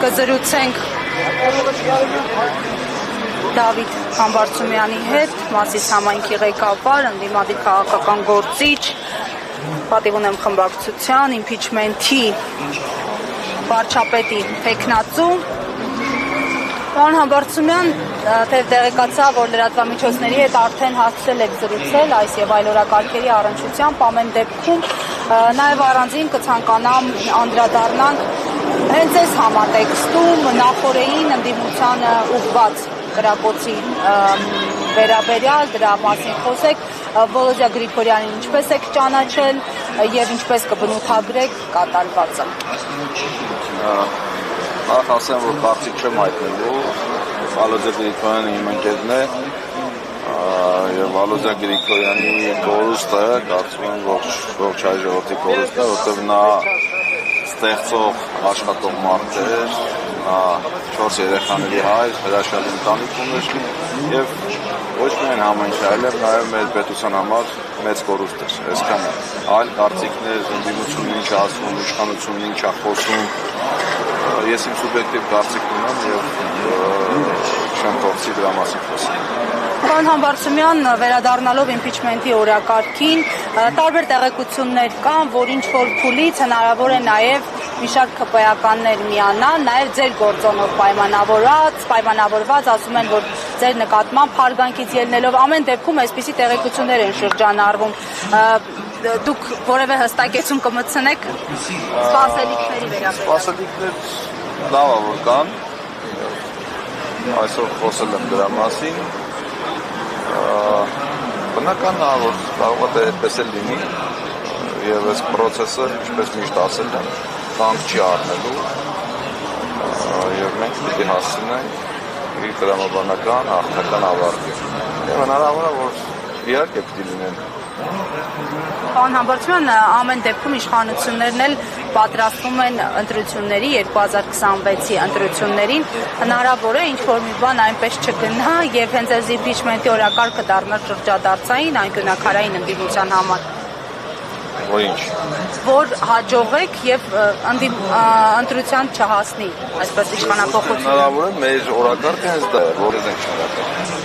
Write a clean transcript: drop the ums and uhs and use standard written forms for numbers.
կզրուցենք Դավիթ Համբարձումյանի հետ, Մասիս համայնքի ղեկավար, ընդդիմադիր քաղաքական գործիչ, պատիվ ունեմ խմբակցության, իմպիչմենթի վարչապետի թեկնածու։ Պարոն Համբարձումյան, թեև տեղեկացա, որ լրատվամիջոցների հետ արդեն հասցրել եք զրուցել այս եւ այլ օրակարգերի առնչությամբ, ամեն դեպքում նաեւ առանձին կցանկանամ անդրադառնանք հենց այս համատեքստում նախորդային ընդդիմությանը ուղղված կրակոցի վերաբերյալ, դրա մասին խոսեք, Վոլոդյա Գրիգորյանին ինչպես եք ճանաչել եւ ինչպես կբնութագրեք կատարվածը։ Նախ ասեմ, որ կարծիք չեմ հայտնելու, Վոլոդյա Գրիգորյանը իմ ընկերն է եւ Վոլոդյա Գրիգորյանի կորուստը կարծում եմ ողջ հայ ժողովրդի կորուստն է, որտեղ նա ստեղծող աշխատող մարդ էր, նա 4 երեխաների հայր, հրաշալի ընտանիք ուներ եւ ոչ միայն համայնքի, այլև նաեւ մեր պետության համար մեծ կորուստ էր, այսքան այլ կարծիքներ, ընդդիմությունը ինչ ասում, իշխանությունը ինչ է խոսում, ես իմ սուբյեկտիվ կարծիք ունեմ եւ չեմ փորձի դրա մասին խոսել։ Պարոն Համբարձումյան, վերադառնալով իմպիչմենթի օրակարգին, տարբեր տեղեկություններ կան, որ ինչ-որ փուլից հնարավոր է նաև մի շարք ԿՊԵ-ականներ միանան, նաև ձեր գործոնով պայմանավորված, ասում են, որ ձեր նկատմամբ հարգանքից ելնելով ամեն դեպքում այսպիսի տեղեկություններ են շրջանառվում։ Դուք որևէ հստակեցում կմտցնեք սպասելիքների վերաբերյալ։ Սպասելիքներ լավ է, որ կան։ Այսօր խոսել եմ դրա մասին։ Բնական է, որ կարող է այդպես էլ լինի եւ այս process-ը, ինչպես միշտ ասել եմ, կանգ չի առնելու եւ մենք պիտի հասցնենք իր տրամաբանական հաղթական ավարտին։ Եվ հնարավոր է, որ իհարկե պիտի լինեն։ Պարոն Համբարձումյան, ամեն դեպքում իշխանություններն էլ պատրաստվում են ընտրությունների 2026-ի ընտրություններին, հնարավոր է ինչ-որ մի բան այնպես չգնա եւ հենց այս իմպիչմենթի օրակարգը դառնա շրջադարձային, անկյունաքարային ընդդիմության համար։ Որ ինչ։ Որ հաջողեք եւ ընտրության չհասնի, այսպես իշխանափոխություն։ Հնարավոր է մեր օրակարգը հենց դա է, որ ենք շնորհակալ։